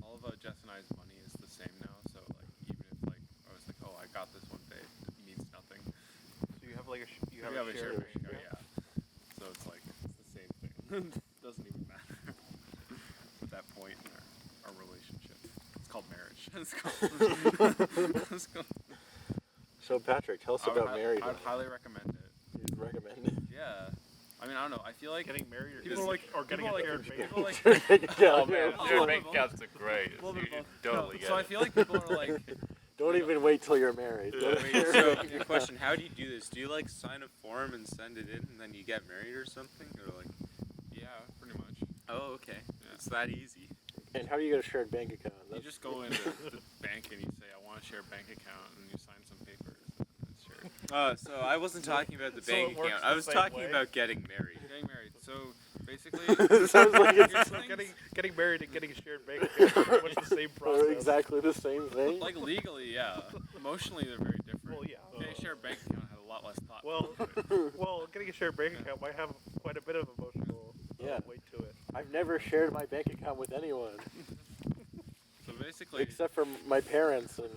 all of Jess and I's money is the same now. So like even if like I was like, oh, I got this one day, it means nothing. So you have like We have a shared bank account, yeah. So it's like it's the same thing. Doesn't even matter at that point in our relationship. It's called marriage. It's called. So Patrick, tell us about marriage. I would highly recommend it. You'd recommend it? Yeah. I mean, I don't know. I feel like getting married or people like or getting people a like shared bank people like. Oh man, Oh, shared well, bank well, accounts are great. A little bit You of both. totally get So I it. feel like people are like. Don't even wait till you're married. Yeah. Wait, so your question, how do you do this? Do you like sign a form and send it in and then you get married or something? Or like, Yeah, pretty much. oh, okay. Yeah. It's that easy. And how do you get a shared bank account? You just go into the bank and you say, I want to share a bank account, and you sign some papers. And it's shared. So I wasn't talking about the So bank it works account. the I was same talking way? about getting married. Getting married. So basically, Sounds like it's here's So things- getting married and getting a shared bank account is pretty much the same process. exactly the same thing. like legally, yeah. Emotionally, they're very different. Well, yeah. Getting a shared bank account has a lot less thought. Well, well, getting a shared bank account might have quite a bit of emotional Yeah. weight to it. I've never shared my bank account with anyone So basically, except for my parents, and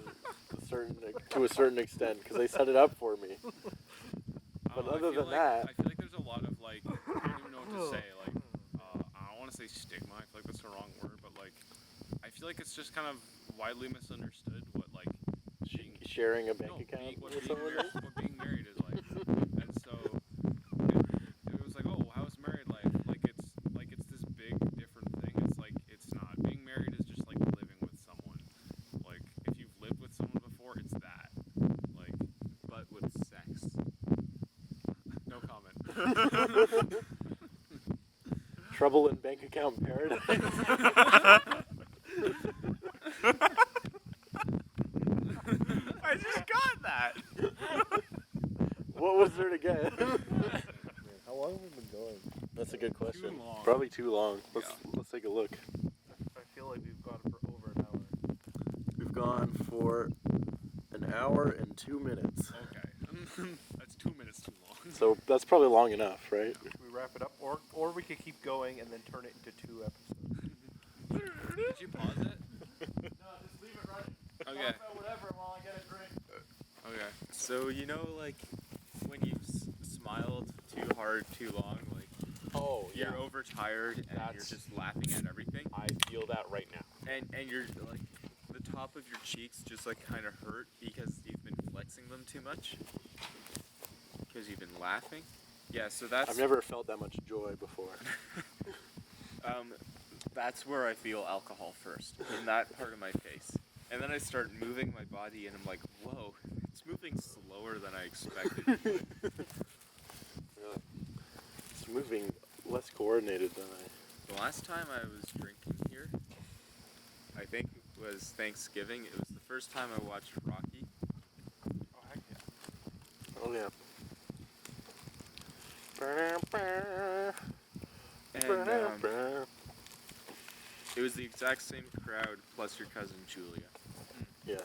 to a certain extent, because they set it up for me. But I other feel than like, that- I feel like there's a lot of like, I don't even know what to say. Like, I don't want to say stigma. I feel like that's the wrong word, but like, I feel like it's just kind of widely misunderstood what like Sharing a bank no, account being, what, with being someone married, else. what being married is like. And so it was like, oh, how's married life? Like it's this big different thing. It's like it's not. Being married is just like living with someone. Like if you've lived with someone before, it's that. Like But with sex. no comment. Trouble in bank account paradise. I just got that. What was there to get? How long have we been going? That's a good question. Too long. Probably too long. Let's take a look. I feel like we've gone for over an hour. We've gone for an hour and 2 minutes. Okay, that's 2 minutes too long. So that's probably long enough, right? Should we wrap it up, or we could keep going and then turn it into 2 episodes? Did you pause it? No, just leave it running. Okay. Whatever while I get a drink. Okay. So, you know, like, when you smiled too hard, too long, like, Oh you're overtired and you're That's- just laughing at everything. I feel that right now. And you're, like, the top of your cheeks just, like, kind of hurt because you've been flexing them too much. Because you've been laughing. Yeah, so that's... I've never felt that much joy before. That's where I feel alcohol first, in that part of my face. And then I start moving my body and I'm like, whoa, it's moving slower than I expected. It's moving less coordinated than I. The last time I was drinking here, I think it was Thanksgiving. It was the first time I watched Rocky. Oh, heck yeah. Oh yeah. And it was the exact same crowd plus your cousin Julia. Yeah.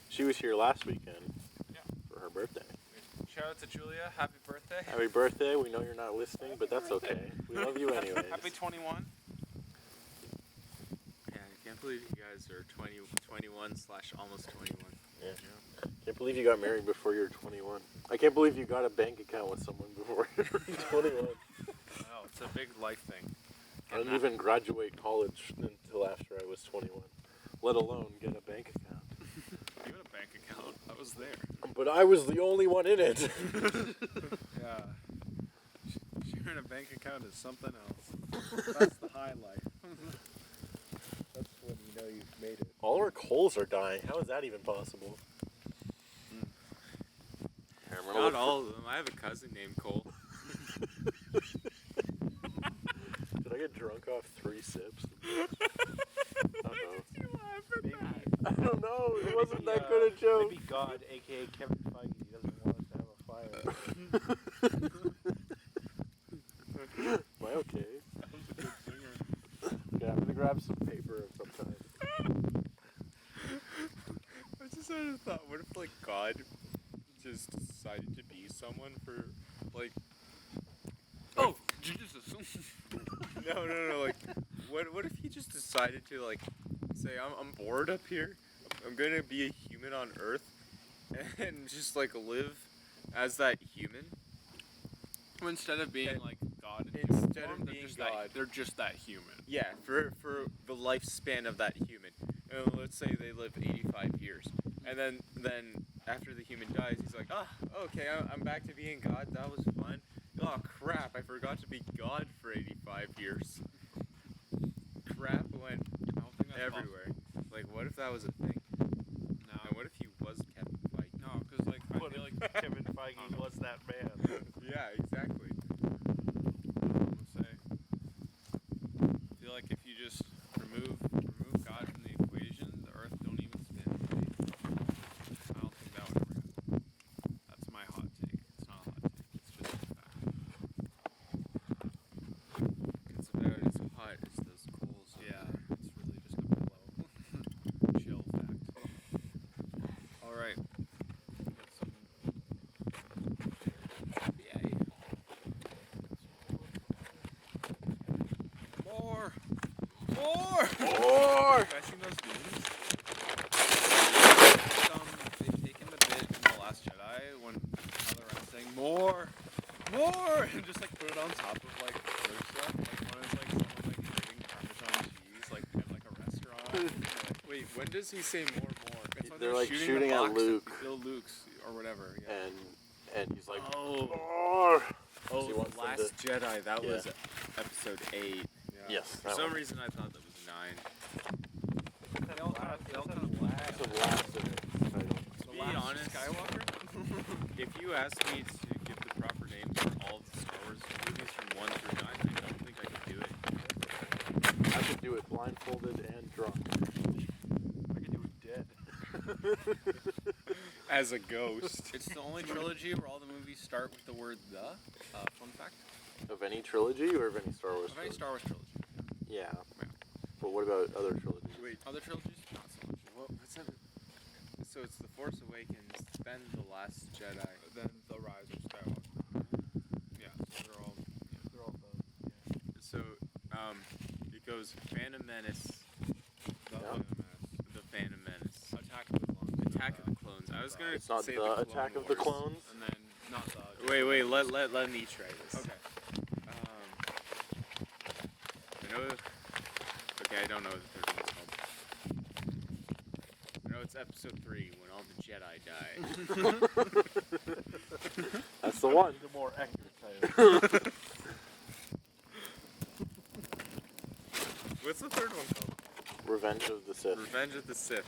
She was here last weekend. Yeah. For her birthday. Shout out to Julia. Happy birthday. Happy birthday. We know you're not listening, but that's okay. We love you anyways. Happy 21. Yeah, I can't believe you guys are 21 / almost 21. Yeah. Can't believe you got married before you were 21. I can't believe you got a bank account with someone before you were 21. No, it's a big life thing. I didn't even graduate college until after I was 21, let alone get a bank account. You had a bank account. I was there. But I was the only one in it. Yeah. Sharing a bank account is something else. That's the high life. That's when you know you've made it. All our coals are dying. How is that even possible? Here, I'm gonna Not look all of them. I have a cousin named Cole. Did I get drunk off 3 sips? Uh-oh. Maybe, I don't know. It wasn't that good a joke. maybe God, aka Kevin Feige, doesn't want us to have a fire. Am I okay? Okay, I'm gonna grab some paper of some kind. I just had a thought. What if, like, God just decided to be someone for, like... Oh, you just assume. No, like, what if he just decided to like say I'm bored up here. I'm gonna be a human on Earth and just like live as that human. Instead of being And like God in instead human of form, being just God. they're just that human. Yeah, for the lifespan of that human. Let's say they live 85 years, and then after the human dies, he's like, okay, I'm back to being God. That was fun. Oh crap, I forgot to be God for 85 years. Crap went I don't think that's everywhere. Like, what if that was a thing? possible. No, And what if he was Kevin Feige? no, because like I What feel if like Kevin Feige was that man? Yeah, exactly. I'm gonna say. I feel like if you just remove God from the equation, the Earth don't even spin. I don't think that would ever happen. That's my hot take. It's not a hot take. It's just a fact. It's about as hot as those coals. Yeah, it's really just a mellow, chill fact. All right. Get some. Yay. More. Or Have I seen those memes? They've taken the bit in The Last Jedi when how they're saying more, and just like put it on top of like other stuff. Like one is like someone like grating Parmesan cheese like at like a restaurant. Wait, when does he say more? It's when They're, like, the shooting at box of Luke. Bill Luke's or whatever. Yeah. and he's like, Oh, or oh, he wants The them Last Jedi. That Yeah. was episode 8. Yeah. yes, For that some one. reason, I thought that was 9. They all kind of It's the last in it. title. To be honest, Skywalker. if you asked me to give the proper names for all of the Star Wars movies from 1 through 9, I don't think I could do it. I could do it blindfolded and drunk. I could do it dead. As a ghost. It's the only trilogy where all the movies start with the word "the." Fun fact. Of any trilogy or of any Star Wars Of any trilogy? Star Wars trilogy. Yeah. Yeah. But what about other trilogies? Wait, Other trilogies, not so much. what's that? So it's The Force Awakens, then The Last Jedi. Then the Rise of Skywalker. Yeah, so they're all. They're all done. So, it goes Phantom Menace, The Yeah. The Phantom Menace, Attack of the Clones. Attack of the Clones. I was gonna It's not say the Clone Attack of the Wars. Clones. And then not the. Wait, let me try this. Okay. I know. Okay, I don't know what the third one's called. I know it's episode 3 when all the Jedi die. That's the one. The more accurate title. What's the third one called? Revenge of the Sith. Revenge of the Sith.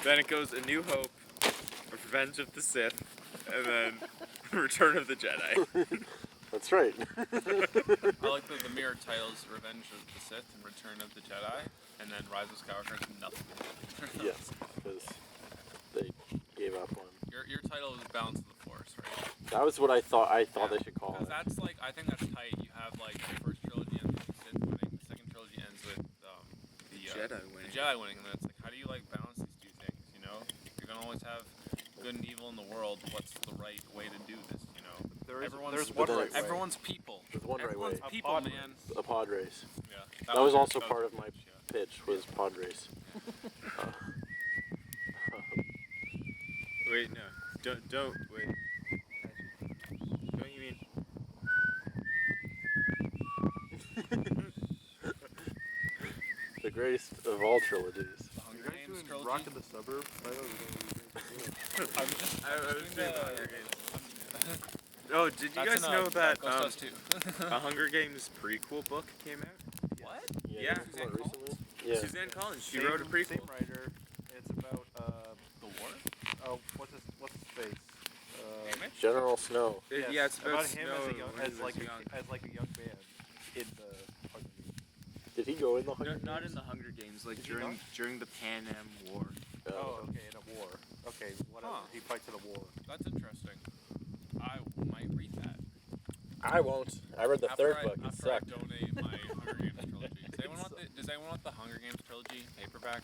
Then it goes A New Hope, Revenge of the Sith, and then Return of the Jedi. That's right. I like the mirror titles: Revenge of the Sith and Return of the Jedi, and then Rise of Skywalker has nothing to do with it. Yes, because they gave up on. Your title is Balance of the Force, right? That was what I thought. I thought Yeah, they should call Because it. that's like, I think that's tight. You have like the first trilogy ends with the Sith winning, the second trilogy ends with the Jedi winning. The Jedi winning, and then it's like, how do you like balance these two things? You know, you're gonna always have good and evil in the world. What's the right way to do this? You know, There's everyone's one then right way. everyone's people. There's one right Everyone's way. people, pod man. A pod race. Yeah. That was also that part of my yeah. pitch. Was pod race. Wait, no. Don't, wait. Don't you mean... The greatest of all trilogies. The Hunger You guys Games doing trilogy. Rock in the Suburbs? I don't know what you guys I was just. I was doing doing the- the Hunger Games. Oh, did you That's guys in, know that Ghost Dust 2. a Hunger Games prequel book came out? What? Yeah. this Suzanne one Collins? recently. Yeah. Suzanne Collins, she Same- wrote a prequel. Same writer. It's about The War? oh what's his face? Image? General Snow. Yeah, it's about him Snow as a young, when he as was like young. as like a young man in the Hunger Games. Did he go in the No, Hunger not Games? in the Hunger Games, like Did he not? during the Pan Am War. Oh, okay, in a war. Okay, whatever. Huh. He fights in a war. That's interesting. I might read that. I won't. I read the third book. It After I sucked. donate my Hunger Games trilogy. Does anyone want the Hunger Games trilogy paperback?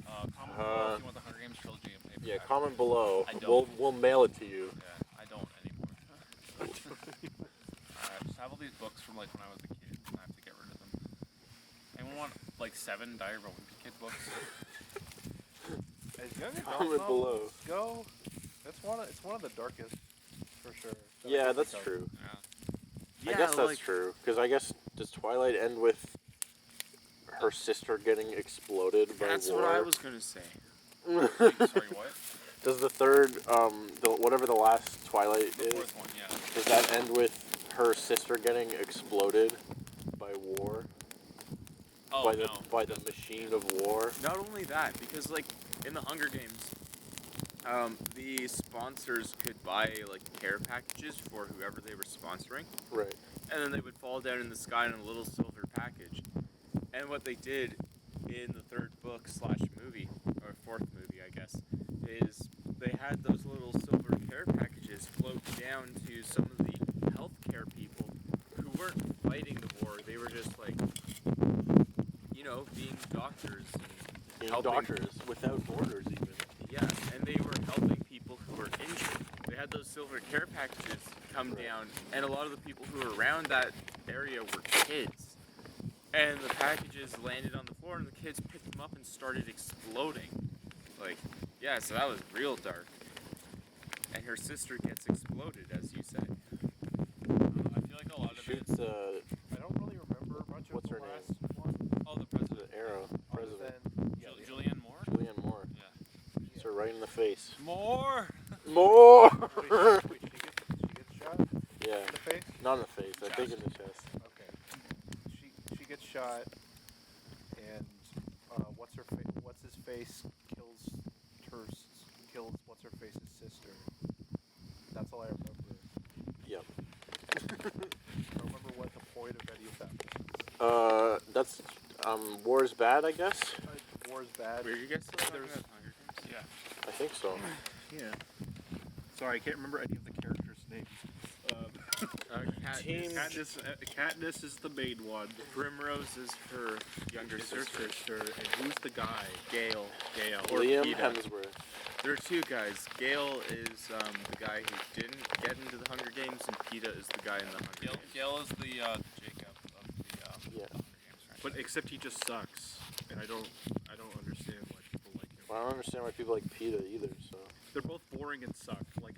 Comment below if you want the Hunger Games trilogy in paperback. Yeah, comment below. I don't. We'll mail it to you. Yeah, I don't anymore. I just have all these books from like when I was a kid, and I have to get rid of them. Anyone anyone want like 7 Diary of a Wimpy Kid books? As young adult Comment novels below. go, it's one of the darkest, for sure. that I Yeah, can that's think of. true. Yeah. I guess that's true. Because I guess, does Twilight end with her sister getting exploded by That's war? what I was gonna say. Wait, sorry, what? Does the third, whatever the last Twilight The is, 4th one, yeah. does that end with her sister getting exploded by war? Oh, by the no. by the machine of war? Not only that, because like in the Hunger Games, the sponsors could buy like care packages for whoever they were sponsoring, Right. and then they would fall down in the sky in a little silver package. And what they did in the third book / movie, or fourth movie, I guess, is they had those little silver care packages float down to some of the healthcare people who weren't fighting the war. They were just like, you know, being doctors. Being Helping. doctors without borders, even. Yeah, and they were helping people who were injured. They had those silver care packages come down, and a lot of the people who were around that area were kids. And the packages landed on the floor, and the kids picked them up and started exploding. Like, yeah, so that was real dark. And her sister gets exploded, as you said. I feel like a lot of it. Shoots, I don't really remember much What's of the her last name? one. Oh, the the president. arrow. Other President. than Julianne Moore? Julianne Moore. Yeah. Shoots her right in the face. More! More! Wait, she gets shot in Yeah. the face. Not in the face, I think in the chest. Okay. She gets shot, and what's his face kills what's her face's sister. That's all I remember. Yep. I don't remember what the point of any of that was. That's, war's bad, I guess? War's bad. Were you guys still talking There's- about Hunger Games? Yeah. I think so. Yeah. Sorry, I can't remember any of the characters' names. Team- Katniss is the main one. Primrose is her younger Is her sister. sister, and who's the guy? Gale. Gale. Or Liam Peeta. Hemsworth. There are two guys. Gale is the guy who didn't get into the Hunger Games, and Peeta is the guy in the Hunger Games. Gale is the Jacob of the Yeah. Hunger Games franchise. But except he just sucks, and I don't understand why people like him. Well, I don't understand why people like PETA either, so. They're both boring and suck. Like,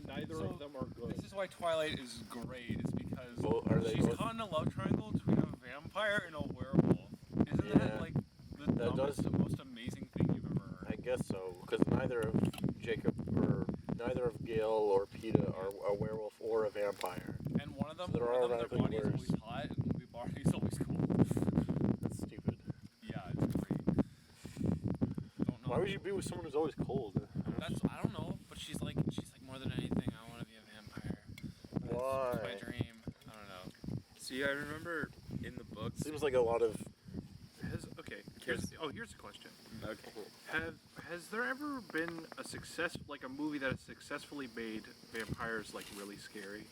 neither So, of them are good. This is why Twilight is great, is because Well, are they she's both- caught in a love triangle between a vampire and a werewolf. Isn't Yeah. that like the That dumbest, does- most amazing thing you've ever heard? I guess so, because neither of Gale or PETA are a werewolf or a vampire. And one of them, So they're their automatically body is worse. always hot, and the body is always cold. That's stupid. Yeah, it's great. Don't know. Why would you be with someone who's always cold? I don't know, but she's like more than anything. I want to be a vampire. Why? It's my dream. I don't know. See, I remember in the books. Seems like a lot of. Here's a question. Okay. Has there ever been a movie that has successfully made vampires like really scary?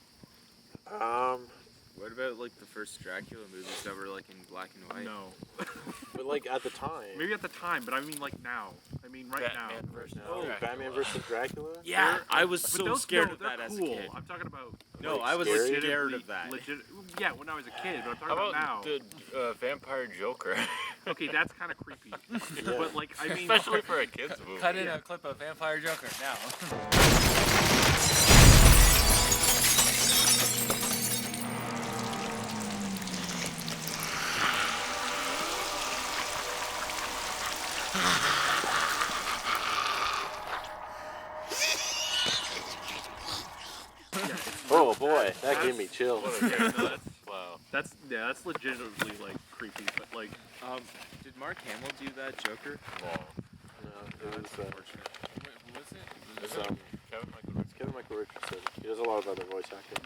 What about like the first Dracula movies that were like in black and white? No. But like at the time. Maybe at the time, but I mean like now. I mean right now. Oh, Batman versus Dracula? Yeah, I was But so those, scared no, of they're that as a cool. kid. I'm talking about. No, Like, I was scary? scared legitimately- of that. Yeah, when I was a kid, but I'm talking How about now. about the Vampire Joker? Okay, that's kind of creepy. Yeah. But like, I mean, Especially for a kid's movie. Cut in Yeah. a clip of Vampire Joker now. Oh boy, that gave me chills. Wow. that's legitimately like creepy. But like, Did Mark Hamill do that Joker? Wow. No, it was, Unfortunate. Wait, who was it? it's, Kevin Michael it's Kevin Michael Richardson. He does a lot of other voice acting.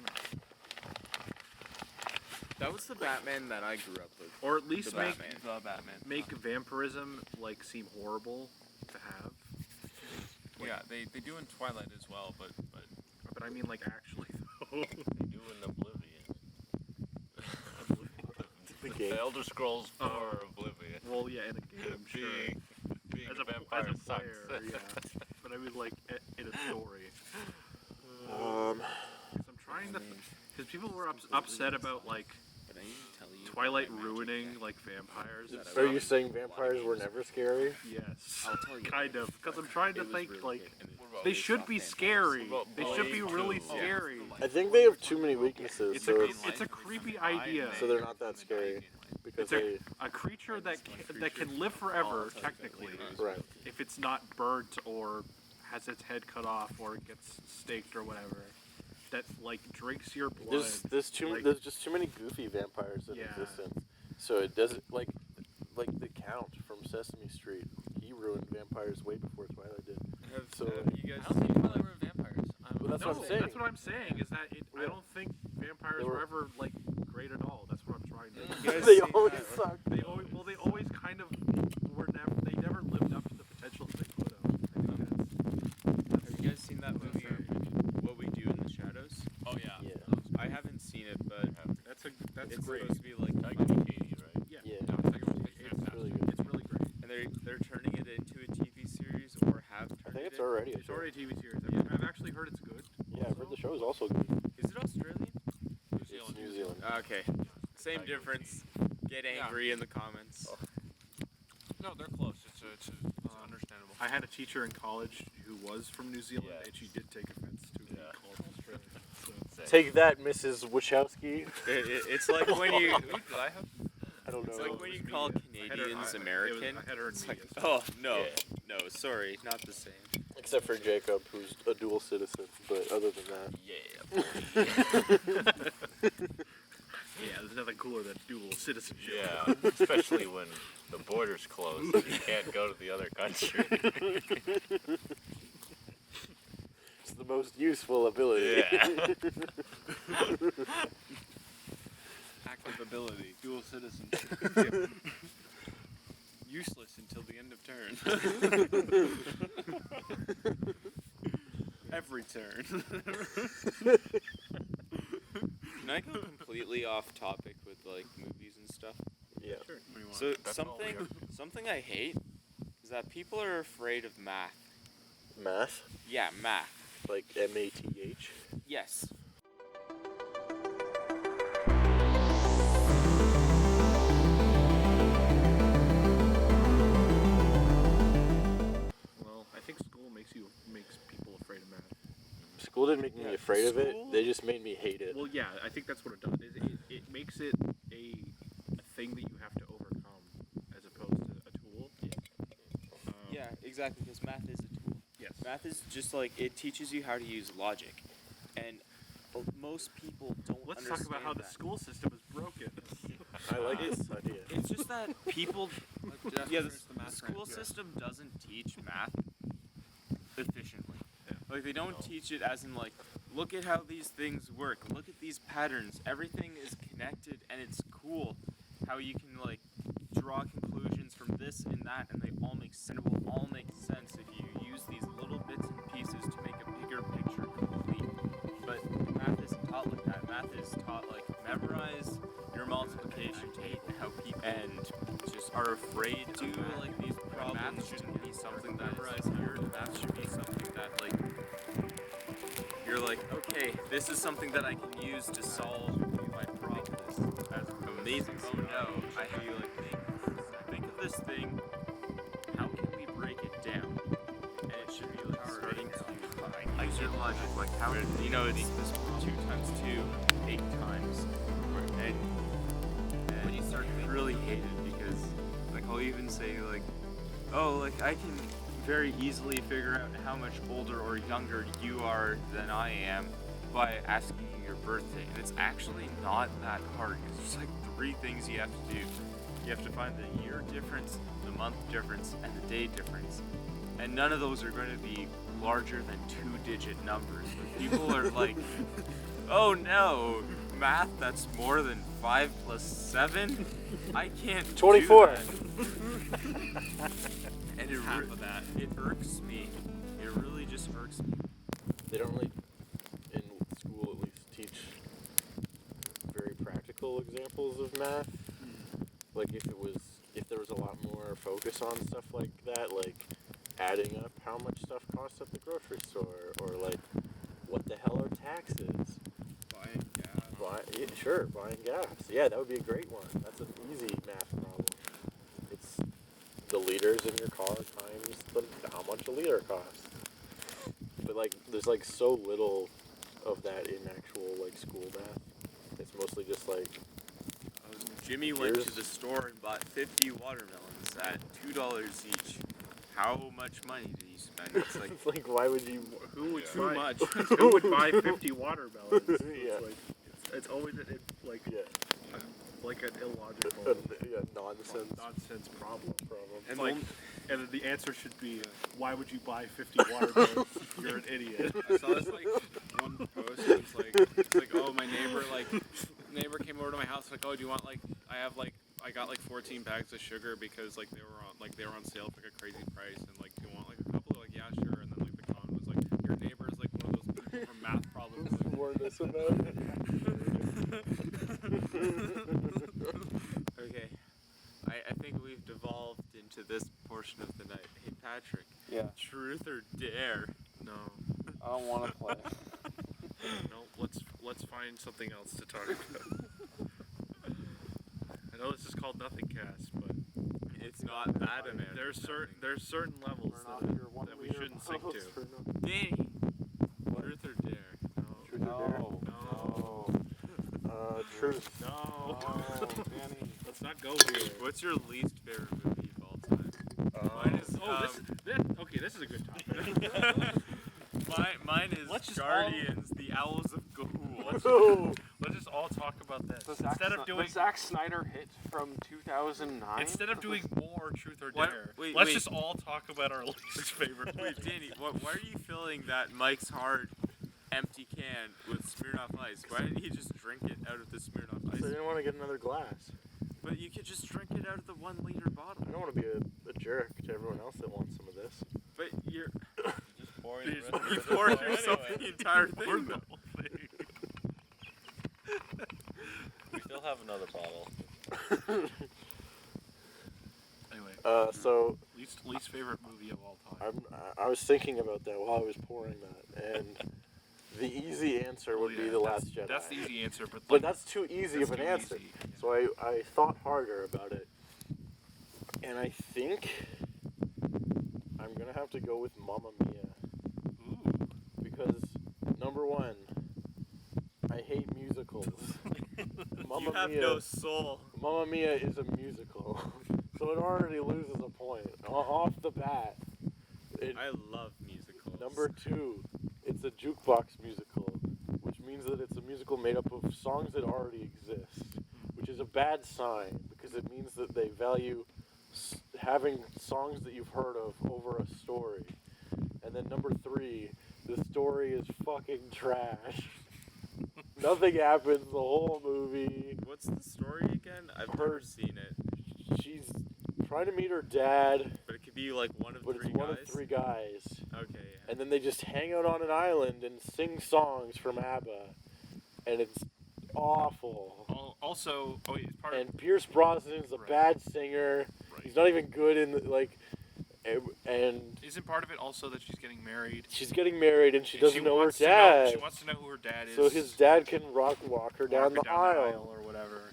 That was the Batman that I grew up with. or at least The make Batman. The Batman. make vampirism like seem horrible to have. Yeah, they do in Twilight as well, but But I mean like actually though. They do in Oblivion. The game. The Elder Scrolls 4 Oh. Oblivion. Well, yeah, in a game, I'm sure. Being As a vampire as a sucks. player, yeah. But I mean like in a story. Um, 'Cause I'm trying to. Because people were upset about like Can I even tell you? Twilight my magic ruining deck? like vampires. That Are I you love. saying vampires were never scary? Yes. I'll tell you. Kind of, because I'm trying to It was think really like good, and it about they based should off be vampires. scary. What about They should be Blade really 2? scary. I think they have too many weaknesses, It's so a, it's, it's a creepy idea. so they're not that scary because It's they a creature that can live forever, technically, right. if it's not burnt or has its head cut off or gets staked or whatever. That like drinks your blood. There's just too many goofy vampires in Yeah. existence. So it doesn't like the Count from Sesame Street. He ruined vampires way before Twilight did. Have you guys I don't think Twilight were vampires. Well, that's No, what I'm saying. that's what I'm saying. Is that I Yeah. don't think vampires They were were- ever like great at all. That's what I'm trying to. You guys They see always that? suck. They always kind of were never. They never lived up to the potential they could have. I think Have you guys seen that movie? What We Do in the Shadows? Oh yeah. Yeah. I haven't seen it, but that's it's great. supposed to be like, Taika Waititi, right? Yeah, Yeah. no, It's really good. it's really great. and they're turning it into a TV series or have turned I think it's it. already. It's already a TV series. I've actually heard it's good. Yeah, I've heard the show is also good. Is it Australian? It's New Zealand. Okay, same difference. Get angry in the comments. No, they're close. It's understandable. I had a teacher in college who was from New Zealand, Yeah. and she did take offense to being Yeah. called Australian. So. Take that, Mrs. Wachowski. It's like when you. Who did I have? I don't It's know. like when you call Canadians I American. had her in It's media. like, oh no, Yeah. no, sorry, not the same. Except for Jacob, who's a dual citizen. But other than that, Yeah, there's nothing cooler than dual citizenship. Yeah, especially when the border's closed and you can't go to the other country. it's the most useful ability. Yeah. Active ability, dual citizenship. Useless until the end of turn. Every turn. Can I go completely off topic with like movies and stuff? Yeah. So That's all we something I hate is that people are afraid of math. Math, Yeah, math. like MATH. Yes. Well, I think school makes people afraid of math. School didn't make me Yeah, afraid of it. school- They just made me hate it. Well, yeah, I think that's what it does. It makes it a thing that you have to overcome as opposed to a tool. Yeah, exactly. Because math is a tool. Yes. Math is just like it teaches you how to use logic, and most people don't. Let's talk about how the that. school system is broken. I like this idea. It's just that people. Yeah, the math school system doesn't teach math efficiently. Yeah. Like they don't teach it as in like, look at how these things work. Look at these patterns. Everything is connected, and it's cool how you can like draw conclusions from this and that, and they all make sense. It will all make sense if you use these little bits and pieces to make a bigger picture complete. But math isn't taught like that. Math is taught like memorize your multiplication table, how people and just are afraid to like these problems. Math shouldn't be something that memorize here. Math should be something that like you're like, okay, this is something that I can use to solve my problem. That's amazing. Oh no, I feel like think of this thing. How can we break it down? And it should be like starting to use your logic. Like how you know it's this 2 times 2, 8 times. And when you start to really hate it because like I'll even say like, oh like I can very easily figure out how much older or younger you are than I am by asking you your birthday. And it's actually not that hard. It's just like 3 things you have to do. You have to find the year difference, the month difference, and the day difference. And none of those are going to be larger than 2-digit numbers. But people are like, oh no, math that's more than 5 plus 7? I can't do 24. that." And it half of that. It irks me. It really just irks me. They don't really, in school at least, teach very practical examples of math. Like if there was a lot more focus on stuff like that, like adding up how much stuff costs at the grocery store, or like what the hell are taxes, Sure, buying gas. Yeah, that would be a great one. That's an easy math problem. It's the liters in your car times how much a liter costs. But like, there's like so little of that in actual like school math. It's mostly just like Jimmy went Here's- to the store and bought 50 watermelons at $2 each. How much money did he spend? It's like, it's like why would you? Who would Too buy? much. Who would buy 50 watermelons? Yeah. It's always like Yeah, like an illogical nonsense nonsense problem. And Like, only- and the answer should be, why would you buy 50 watermelons? You're an idiot. I saw this like one post. It's like, oh, my neighbor came over to my house. Like, oh, do you want I got like 14 bags of sugar because like they were on sale for like a crazy price, and like, do you want like a couple? Like, yeah, sure. And then like the comment was like, your neighbor is like one of those people from math problems. Like, warned us about it. okay. I think we've devolved into this portion of the night. Hey, Patrick. Yeah. Truth or dare? No, I don't want to play. no. Let's find something else to talk about. I know this is called Nothing Cast, but It's not that amount. there's certain levels that we shouldn't sink to. Danny. Truth or dare? Truth or dare? No. Truth. No, Danny. let's not go here. What's your least favorite movie of all time? Mine is This is a good topic. mine is Let's just Guardians, the Owls of Ga'Hoole. Let's just all talk about this The instead Zack Snyder hit from 2009. of doing more Truth or What? Dare. Wait, let's wait. just all talk about our least favorite movie. Wait, Danny, why are you filling that Mike's Hard empty can with Smirnoff Ice? Why didn't he just drink it out of the Smirnoff So I Ice? didn't want to get another glass. But you could just drink it out of the 1 liter bottle. I don't want to be a jerk to everyone else that wants some of this. But you're Just pouring You the just- rest you of it poured out yourself anyway. the entire Or thing. the whole thing. We still have another bottle. Anyway, So least favorite movie of all time. I was thinking about that while I was pouring that, and the easy answer would be The Last Jedi. That's the easy answer, but But that's too easy that's of an too answer. easy. So I thought harder about it. And I think I'm going to have to go with Mamma Mia. Ooh. Because, number one, I hate musicals. You have no soul. Mamma Mia is a musical. So it already loses a point. Off the bat. I love musicals. Number two, it's a jukebox musical, which means that it's a musical made up of songs that already exist, which is a bad sign because it means that they value having songs that you've heard of over a story. And then number three, the story is fucking trash. Nothing happens the whole movie. What's the story again? I've never seen it, She's trying to meet her dad, but it could be like one of but three it's one guys. of three guys. Okay, yeah. And then they just hang out on an island and sing songs from ABBA. And it's awful. Also, it's part And Pierce Brosnan's a Right. bad singer. Right. He's not even good in and isn't part of it also that she's getting married? she's getting married and she doesn't know her wants dad. she wants to know who her dad is. So his dad can walk her down walk the her aisle. or whatever.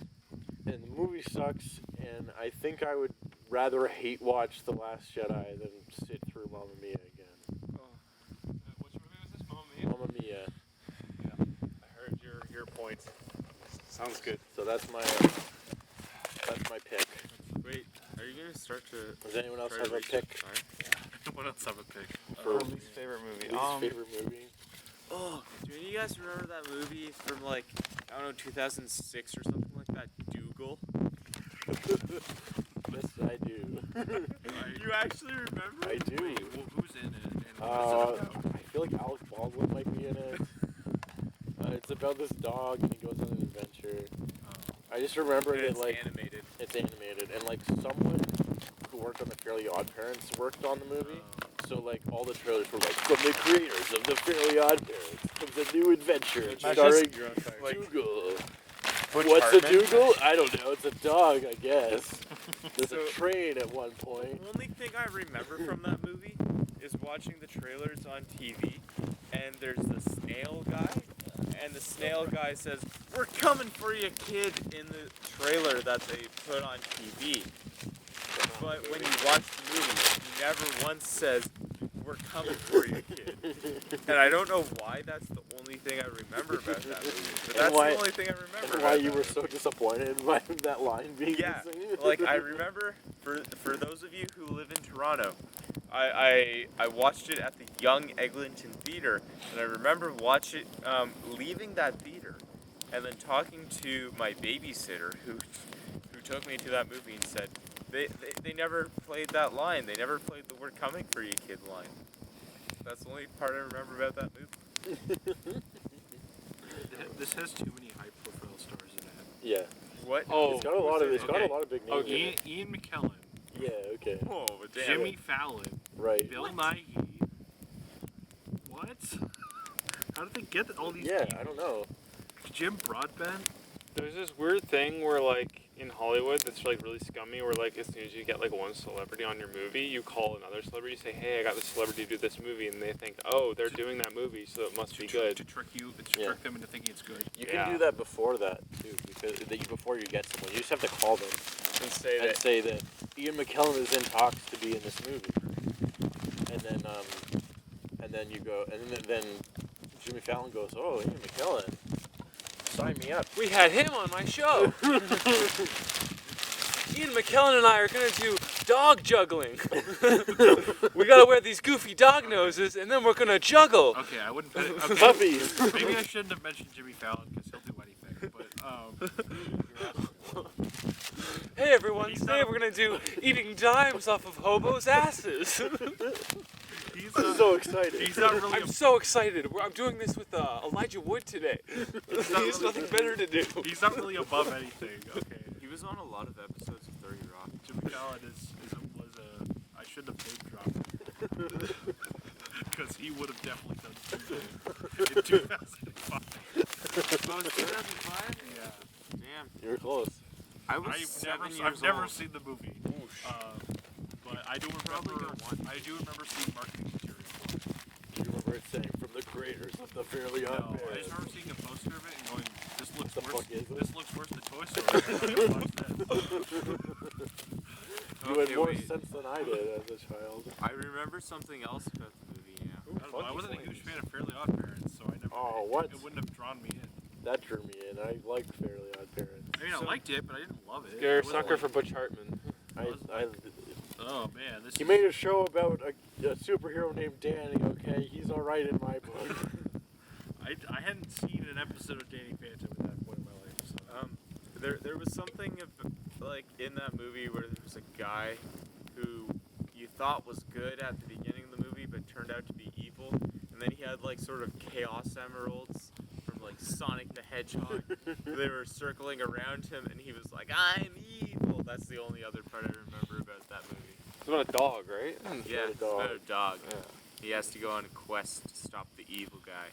And the movie sucks, and I think I would rather hate watch The Last Jedi than sit through Mamma Mia again. which movie was this? Mamma Mia? Mamma Mia. I heard your points. Sounds good. So that's my pick. Wait, are you gonna start to? Does anyone else try to have a reach pick the fire? What else have a pick? for Our least favorite movie. least favorite movie? Oh, do any of you guys remember that movie from like, I don't know, 2006 or something like that? Dougal? Yes, I do. You actually remember? I do. Who's in it? And what is it about? I feel like Alec Baldwin might be in it. It's about this dog and he goes on an adventure. I just remember And it it's like animated. it's animated and like someone who worked on the Fairly Odd Parents worked on the movie. So like all the trailers were like, from the creators of the Fairly Odd Parents comes a new adventure starring Dougal. What's a Dougal? I don't know. It's a dog, I guess. There's a So- train at one point. The only thing I remember from that movie is watching the trailers on TV, and there's the snail guy, and the snail guy says, "We're coming for you, kid," in the trailer that they put on TV. But when you watch the movie, he never once says, "We're coming for you, kid." And I don't know why that's the only thing I remember about that movie. But that's the only thing I remember. And why about you that were movie. so disappointed by that line being Yeah, missing. like I remember, for those of you who live in Toronto, I watched it at the Young Eglinton Theatre, and I remember leaving that theater, and then talking to my babysitter who took me to that movie and said they never played that line. They never played the "We're coming for you, kid" line. That's the only part I remember about that movie. This has too many high-profile stars in it. Yeah. What? Oh, It's got a lot of big names. in Ian, it. Ian McKellen, Yeah. Okay. Oh, damn. Jimmy Fallon, Right. Bill Nighy. What? How did they get all these Yeah. people? I don't know. Jim Broadbent? There's this weird thing where, like, in Hollywood that's, like, really scummy, where, like, as soon as you get, like, one celebrity on your movie, you call another celebrity, say, "Hey, I got this celebrity to do this movie," and they think, "Oh, they're doing that movie, so it must be good." To trick you, Yeah. trick them into thinking it's good. You Yeah. can do that before that too, because before you get someone, you just have to call them And say and that. say that Ian McKellen is in talks to be in this movie, and then you go, and then Jimmy Fallon goes, "Oh, Ian McKellen, sign me up." We had him on my show. Ian McKellen and I are gonna do dog juggling. We gotta wear these goofy dog noses, and then we're gonna juggle. Okay, I wouldn't. Okay, Puppies. maybe I shouldn't have mentioned Jimmy Fallon because he'll do anything. But Hey everyone, He's today not- we're gonna do eating dimes off of hobos' asses. he's I'm so excited. He's not really. I'm so excited. I'm doing this with Elijah Wood today. He has nothing better to do. He's not really above anything. Okay. He was on a lot of episodes of 30 Rock. Jimmy Fallon was a. I shouldn't have name dropped because he would have definitely done something in 2005. Oh, it's 2005? Yeah. Damn. You're close. I was I've never seen the movie, Oosh. but I do remember. I do remember seeing marketing material for it. Do you remember it saying from the creators of the Fairly Odd No, I Parents? just remember seeing a poster of it and going, "This looks The worse. fuck is it? This looks worse than Toy Story." Watch this. You had Okay, more wait. sense than I did as a child. I remember something else about the movie now. I don't know, I wasn't a huge fan of Fairly Odd Parents, so I never. Oh, what? It wouldn't have drawn me in. That drew me in. I liked Fairly Odd Parents. I mean, I liked it, but I didn't love it. You're a It wasn't sucker like- for Butch Hartman. Oh man, this. He is- made a show about a superhero named Danny. Okay, he's all right in my book. I hadn't seen an episode of Danny Phantom at that point in my life. So. There was something like in that movie where there was a guy who you thought was good at the beginning of the movie, but turned out to be evil, and then he had like sort of chaos emeralds from like Sonic the Hedgehog. They were circling around him, and he was like, "I'm evil." That's the only other part I remember about that movie. It's about a dog, right? Yeah, a it's about a dog. Yeah. He has to go on a quest to stop the evil guy.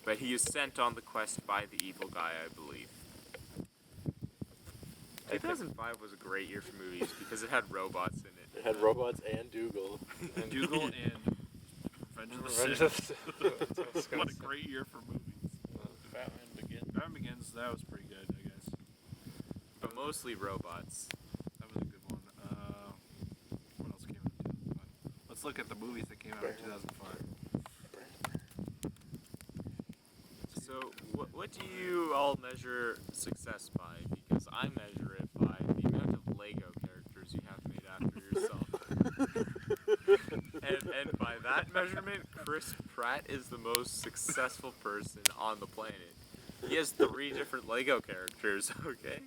But he is sent on the quest by the evil guy, I believe. 2005 was a great year for movies because it had robots in it. It had robots and Dougal. And Dougal and Revenge of the Revenge Sith. of the What a great year for movies. Batman Begins. Batman Begins, that was pretty good, I guess. But mostly robots. That was a good one. What else came out in 2005? Let's look at the movies that came out in 2005. So, what do you all measure success by? Because I measure it by the amount of Lego characters you have made after yourself. and by that measurement, Chris Pratt is the most successful person on the planet. He has 3 different Lego characters, okay?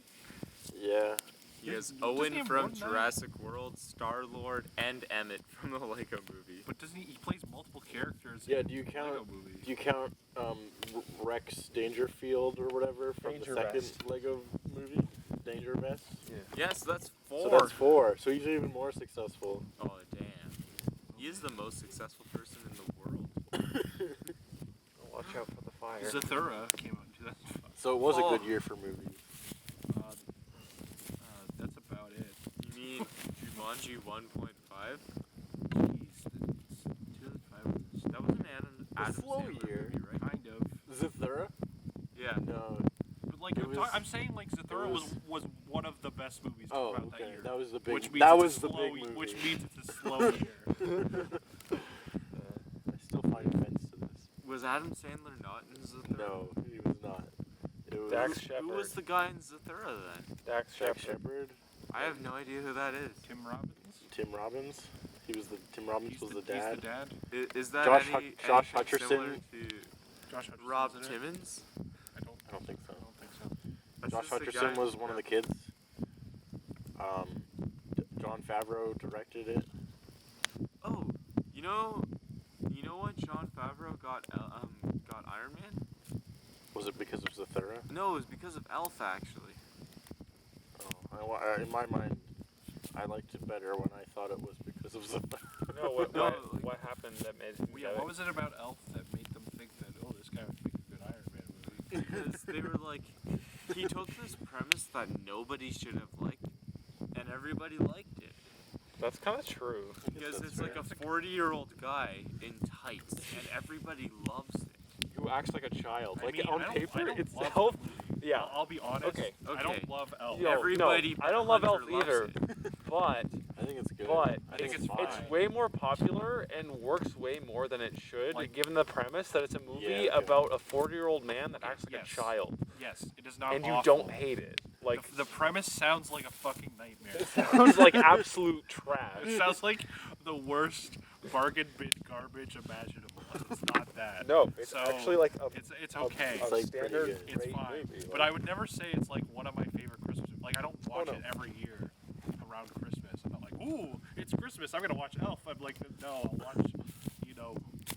Yeah. He has Doesn't he Owen have from more than that? Jurassic World, Star-Lord, and Emmett from the Lego movie. But doesn't he plays multiple characters Yeah, in do you count- Lego movies? Do you count Rex Dangerfield or whatever from Danger the second Vest. Lego movie? Danger Vest? Yes, that's 4. So that's 4. So he's even more successful. Oh, damn. He is the most successful person in the world. Watch out for the fire. Zathura came out in 2005. So it was a Oh. good year for movies. That's about it. You mean Jumanji 1.5? Jeez, 2005 was That was an Adam slow Sandler year. movie, right? kind of. Zathura? Yeah. No. It I'm saying like Zathura was one of the best movies to Oh, come out that okay. year. That was the big. Which means That it's was a the slow, big movie. which means it's a slow year. I still find offense to this. Was Adam Sandler not in Zathura? No, he was not. It was Dax Who Shepard. was the guy in Zathura then? Dax Jack Shepard. Shepard, I have no idea who that is. Tim Robbins. Tim Robbins. Tim Robbins was the dad. He's the dad. Is that Josh any, Josh anything similar Hutcherson. to Josh Hutcherson's Rob in it. Timmons? I don't think so. I don't think so. That's Josh just the Hutcherson guy- was one of the kids. Jon Favreau directed it. Oh, you know what? Jon Favreau got Iron Man. Was it because of Zathura? No, it was because of Elf actually. Oh, in my mind, I liked it better when I thought it was because of Zathura. No, No, what happened that made him Yeah, what was it about Elf that made them think that this guy would make a good Iron Man movie? Because they were like, he took this premise that nobody should have liked, and everybody liked it. That's kind of true. Because That's it's like a 40-year-old guy in tights, and everybody loves it. Who acts like a child. I Like mean, on I don't paper, love it's the Elf. movie. Yeah. I'll be honest. Okay, I okay. don't love Elf. Yo, Everybody no, I don't love Elf Hunter loves either. it. But I think it's good. But I think it's fine. it's way more popular and works way more than it should, Like- given the premise that it's a movie Yeah, okay. about a 40-year-old man that acts like Yes. a child, Yes, it is not and you awful. don't hate it. Like, The premise sounds like a fucking nightmare. sounds like absolute trash. It sounds like the worst bargain bin garbage imaginable. And it's not that. No, it's So, actually like a It's okay. It's like pretty standard good. It's great fine. movie. But I would never say it's like one of my favorite Christmas. Like I don't watch no. it every year around Christmas. I'm not like, ooh, it's Christmas. I'm gonna watch Elf. I'm like, no, I'll watch,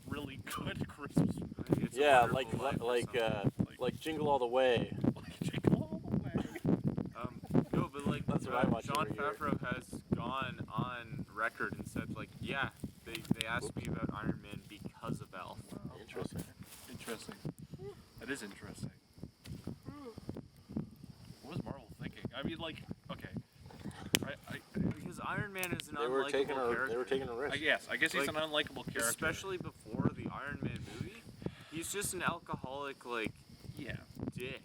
really good Christmas. It's a Yeah, Wonderful Life or something. like Jingle All the Way. Like Jingle All the Way. No, but like That's what I watch Jon every year. Favreau has gone on record and said like, yeah, they asked me about Iron Man because of Elf. Interesting. Interesting. That is interesting. What was Marvel thinking? I mean, like, okay. Because Iron Man is an They were taking unlikable character. They were taking a risk. I guess he's Like, an unlikable character. Especially before the Iron Man movie, he's just an alcoholic like Yeah. dick,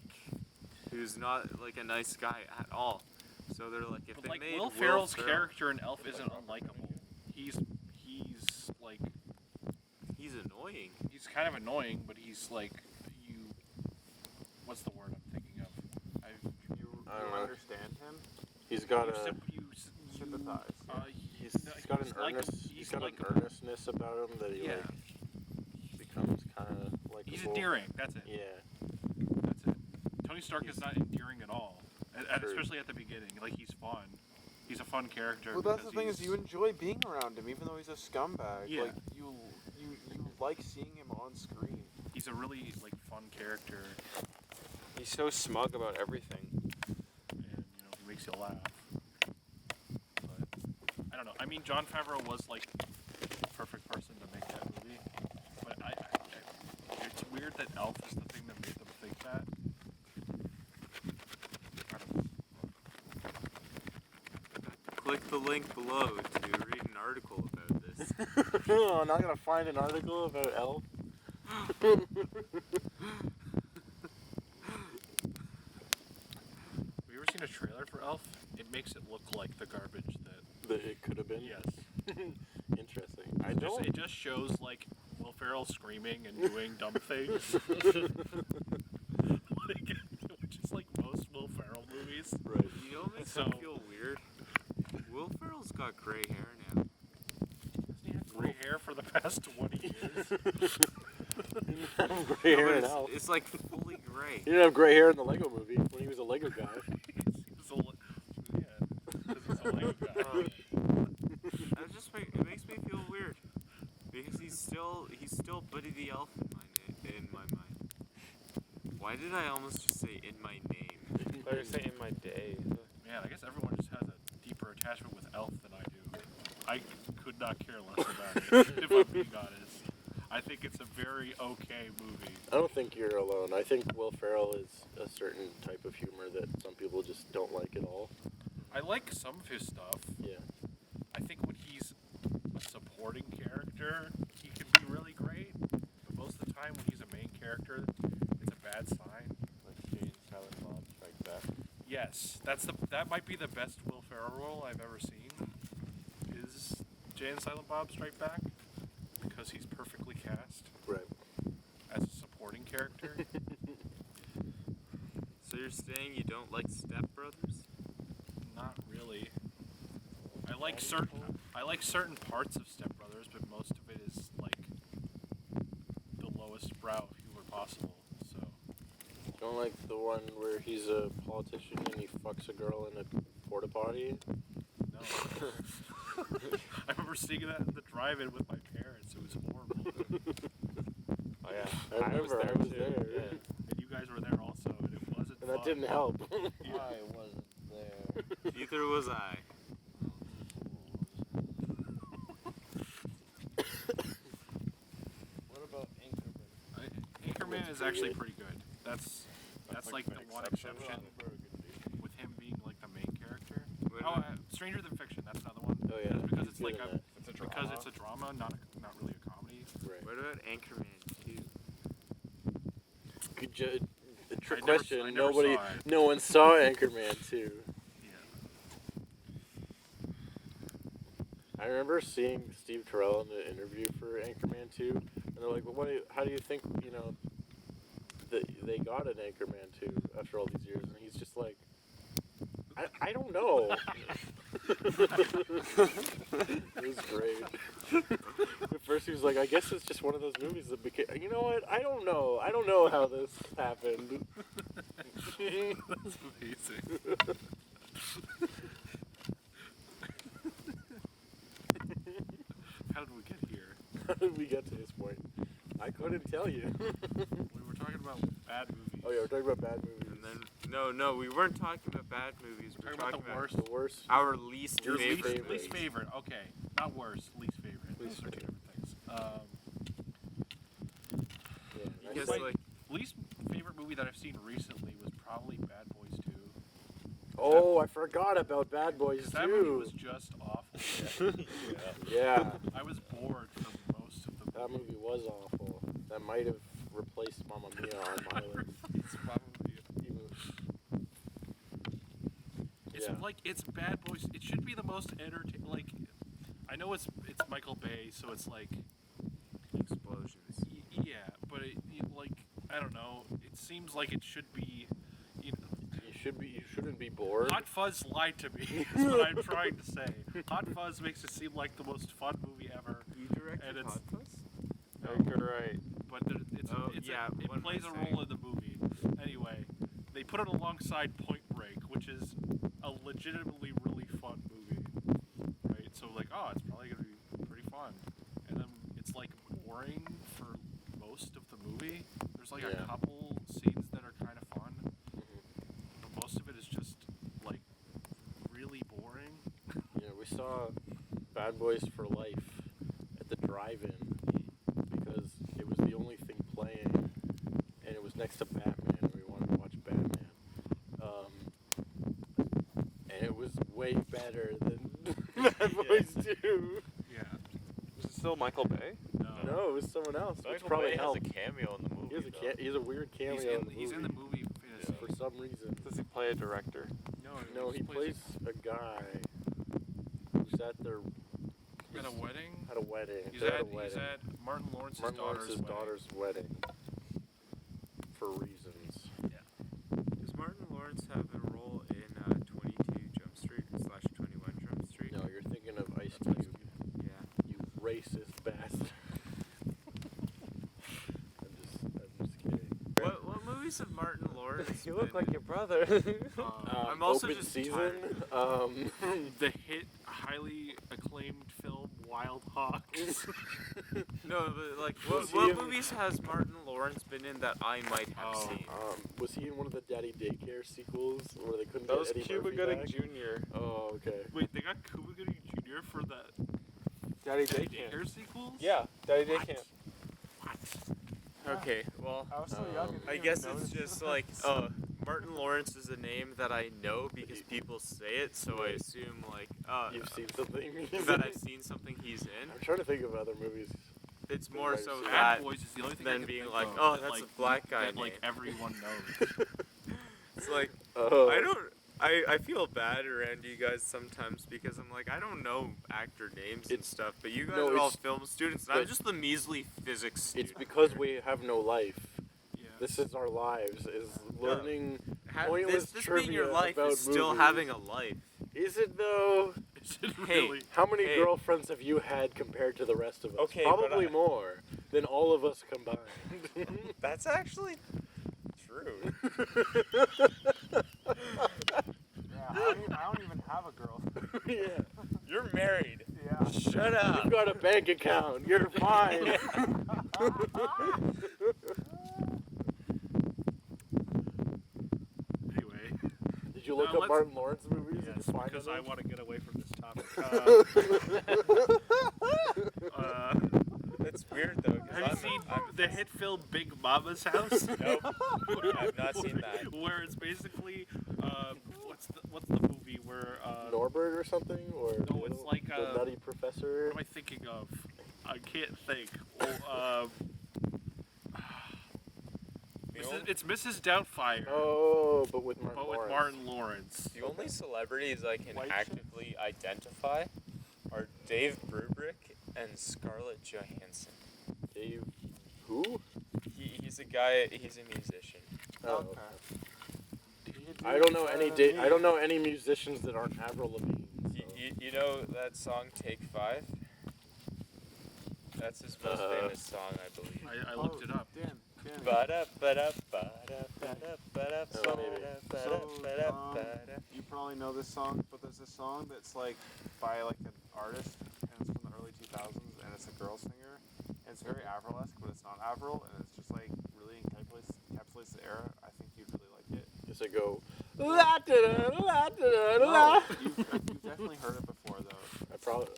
who's not like a nice guy at all. So they're like, if But they like made Will Ferrell's Ferrell- character in Elf isn't unlikable. He's like he's annoying. he's kind of annoying, but he's like what's the word I'm thinking of? You I don't know. understand him? He's got a Sympathize. he's got an he's got an earnestness about him that he Yeah. becomes kind of like He's endearing. That's it. Yeah. That's it. Tony Stark is not endearing at all, True. especially at the beginning. Like he's fun. He's a fun character. Well, that's the because thing is he's- you enjoy being around him, even though he's a scumbag. Yeah. Like you like seeing him on screen. He's a really like fun character, He's so smug about everything. and he makes you laugh. But I don't know. I mean, Jon Favreau was like the perfect person to make that movie. But it's weird that Elf is the thing that made them think that. I don't know. Click the link below to read an article about this. I'm not gonna find an article about Elf. Have you ever seen a trailer for Elf? It makes it look like the garbage that. That it could have been. Yes. Interesting. I don't. It just shows like Will Ferrell screaming and doing dumb things. Which is like most Will Ferrell movies. Right. You know what makes So- me feel weird? Will Ferrell's got gray hair now. Hasn't he had gray hair for the past 20 years? Gray No, hair but in Elf. it's like fully gray. He didn't have gray hair in the Lego movie when he was a Lego guy. He's a yeah, 'cause he's a Lego guy. That just it makes me feel weird because he's still Buddy the Elf in my mind. Why did I almost just say in my name? I was saying in my day. Man, I guess everyone just has a deeper attachment with Elf than I do. I could not care less about it, if I'm being honest. I think it's a very okay movie. I don't think you're alone. I think Will Ferrell is a certain type of humor that some people just don't like at all. I like some of his stuff. Yeah. I think when he's a supporting character, he can be really great. But most of the time when he's a main character, it's a bad sign. Like Jay and Silent Bob Strike that might be the best Will Ferrell role I've ever seen. Is Jay and Silent Bob Strike Back, because he's perfectly cast Right. as a supporting character. So you're saying you don't like Step Brothers? Not really. I like certain parts of Step Brothers, but most of it is like the lowest brow humor possible. So Don't like the one where he's a politician and he fucks a girl in a porta potty. no. I remember seeing that in the drive-in with my parents. It was horrible. Oh yeah. I remember, I was too. there. Yeah. And you guys were there also, and it wasn't And that fun. didn't help. I wasn't there. Neither was I. What about Anchorman? Anchorman is actually pretty good. That's like the an one exception. exception with him being like the main character. What Oh, about, Stranger Than Fiction. That's another one. Oh yeah. Because it's He's like good a in It's a because it's a drama, not really a comedy. that. Right. what about Anchorman 2? Good the trick I never- question. I never Nobody, saw it. no one saw Anchorman 2. Yeah. I remember seeing Steve Carell in the interview for Anchorman 2, and they're like, "Well, how do you think that they got an Anchorman 2 after all these years?" And he's just like, "I don't know." It was great. At first he was like, "I guess it's just one of those movies that became." You know what? I don't know. I don't know how this happened. That's amazing. How did we get here? How did we get to this point? I couldn't tell you. We were talking about bad movies. Oh yeah, we're talking about bad movies. And then, no, we weren't talking about bad movies. We were Talking about the worst. The worst. our least Your favorite. favorite. Least favorite. Okay, not worst. Least favorite. Least Those are two different things. Yeah, Because Wait. like, Least favorite movie that I've seen recently was probably Bad Boys 2. Oh, I forgot about Bad Boys Because that movie 2. was just awful. Yeah, I was bored for most of the that movie. movie was awful. That might have replaced Mamma Mia on my list. It's probably Even- It's Yeah. like it's Bad Boys. It should be the most entertaining. Like, I know it's Michael Bay, so it's like explosions. yeah, but like I don't know. It seems like it should be. You know, You shouldn't be bored. Hot Fuzz lied to me. Is what I'm trying to say. Hot Fuzz makes it seem like the most fun movie ever. You directed And it's- Hot Fuzz? You're right. But it what am I plays a saying? role in the movie. Anyway, they put it alongside Point Break, which is a legitimately really fun movie, right? So like, oh, it's probably gonna be pretty fun, and then it's like boring for most of the movie. There's like a Yeah. couple scenes that are kind of fun, but most of it is just like really boring. Yeah, we saw Bad Boys for Life at the drive-in because it was the only thing playing, and it was next to Batman, and we wanted to watch Batman. And it was way better than Bad Boys 2. Yeah. Is it still Michael Bay? No, it was someone else, which Michael probably Bay has helped. a cameo in the movie. He has a though. he has a weird cameo He's in the movie. In a scene. for some reason. Does he play a director? No, he just plays a guy who's at their at a wedding. at a wedding. He's They're at, at a wedding. he's at Martin Lawrence's Martin Lawrence's wedding. daughter's wedding. For reasons. Does Martin Lawrence have a role in 22 Jump Street / 21 Jump Street? No, you're thinking of Ice That's Cube. Yeah. You racist bastard. I'm just kidding. What movies have Martin Lawrence? You look been like in? your brother. I'm also Open just season. tired. The hit, highly acclaimed film Wild Hogs. No, but like, Was what he in- movies has Martin Lawrence been in that I might have Oh. seen? Was he in one of the Daddy Daycare sequels where they couldn't That get was Eddie Cuba Murphy Gooding back? Jr. Oh, okay. Wait, they got Cuba Gooding Jr. for that Daddy Day Camp. daycare sequels? Yeah, Daddy Day What? Camp. Okay, well, I was so Um, young. I I guess it's just like, Martin Lawrence is a name that I know because people say it, so I assume like, You've seen something. that I've seen something he's in. I'm trying to think of other movies. It's more so Bad that Bad Boys is the only thing than I can being think like, of oh, that, that's like, a black guy that like name. everyone knows. it's like Oh. I feel bad around you guys sometimes because I'm like, I don't know actor names and stuff, but you guys no, are all it's- film students, and I'm just the measly physics student. It's because we have no life. Yeah. This is our lives, is learning Ha- pointless this being your trivia life about is still movies. having a life. Is it though? Is it Hey. really? How many Hey. girlfriends have you had compared to the rest of us? Okay, but Probably I- more than all of us combined. That's actually true. Yeah, I don't even have a girl. Yeah. You're married. Yeah. Shut up. You've got a bank account. You're fine. Anyway. Did you look No, up let's- Martin Lawrence movies? Did Yes, you find because any? I want to get away from this topic. That's weird though. 'Cause Have you seen the hit film Big Mama's House? Nope. I've not seen that. Where it's basically, what's the movie where Norbert or something? Or No, it's like, the Nutty Professor. what am I thinking of? I can't think. It's Mrs. Doubtfire, Oh, but with Martin but with Lawrence. Martin Lawrence. The only celebrities I can White actively identify are Dave Brubeck and Scarlett Johansson. Dave. Who? He's a guy. He's a musician. Oh. Okay. I don't know any. I don't know any musicians that aren't Avril Lavigne. So. You know that song "Take 5"? That's his most famous song, I believe. I looked it up. Dan. Ba-da, ba-da, ba-da, ba-da, ba-da, So, ba-da, so, ba-da, um, ba-da. You probably know this song, but there's a song that's like by like an artist, and it's from the early 2000s, and it's a girl singer. And it's very Avril-esque, but it's not Avril, and it's just like really encapsulates the era. I think you'd really like it. Yes, I go. La da da la da da la. You've definitely heard it before, though. I probably.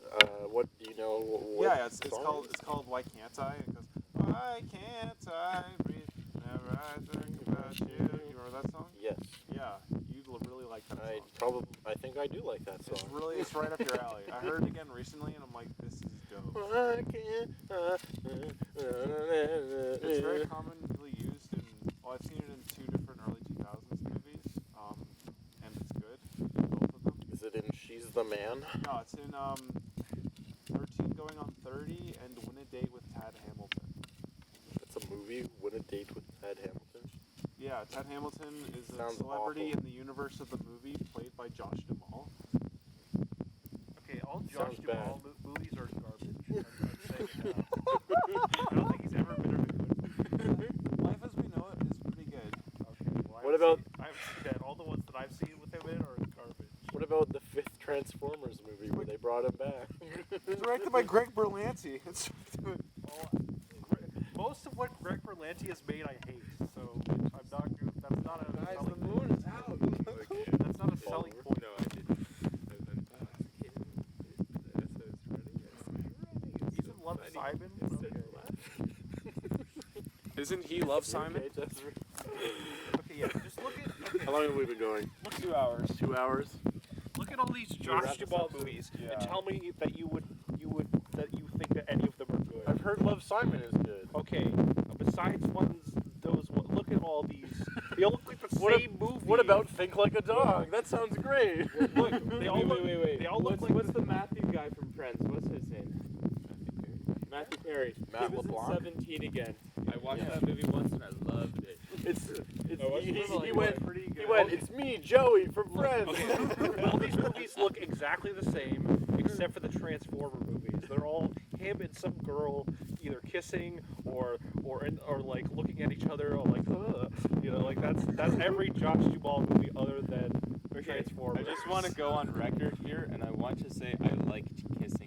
What do you know? What Yeah, it's song called Why Can't I? It goes, Why can't I breathe whenever I think about you? You remember that song? Yes, Yeah, you'd really like that song. I think I do like that It's song. really, it's right up your alley. I heard it again recently, and I'm like, this is dope. Why can't I? It's very commonly used in, well, I've seen it in 2 different early 2000s movies, and it's good, both of them. Is it in She's the Man? No, it's in 13 Going on 30 and Win a Date with Tad Hamilton. It's a movie. Win a Date with Ted Hamilton. Yeah, Tad Hamilton is a Sounds celebrity awful. in the universe of the movie, played by Josh Duhamel. Okay, all Sounds Josh Duhamel bad. movies are garbage. I'm saying it now. I don't think he's ever been in a good. Life as We Know It is pretty good. Okay, well, What about- I haven't seen that. All the ones that I've seen with him in are garbage. What about the 5th Transformers movie where they brought him back? Directed by Greg Berlanti. It's Most of what Greg Berlanti has made, I hate. So I'm not. That's not a. Guys, selling the moon is out. That's not a selling point. No, I didn't. I was running. He's in Love, Simon. Okay. Isn't he Love Simon? Okay, Jeffrey. Okay, yeah. Just look at. Okay, How long have we been going? 2 hours. 2 hours? look at all these wrap Josh this Duhamel up soon? movies Yeah. and tell me that you think that any of them are good. I've heard Love Simon is good. Okay, besides look at all these. They all look like the What same movie. What about Think Like a Dog? That sounds great. Look, they all look. Wait. They all look What's, like. what's the Matthew guy from Friends? What's his name? Matthew Perry. Matt he was LeBlanc? in 17 again. I watched that movie once and I loved it. It's Oh, he, it's he went pretty good. he went. It's me, Joey from Friends. All these movies look exactly the same, except for the Transformer movies. They're all him and some girl either kissing or like looking at each other, or like like that's every Josh Duhamel movie other than I Transformers. just want to go on record here, and I want to say I liked kissing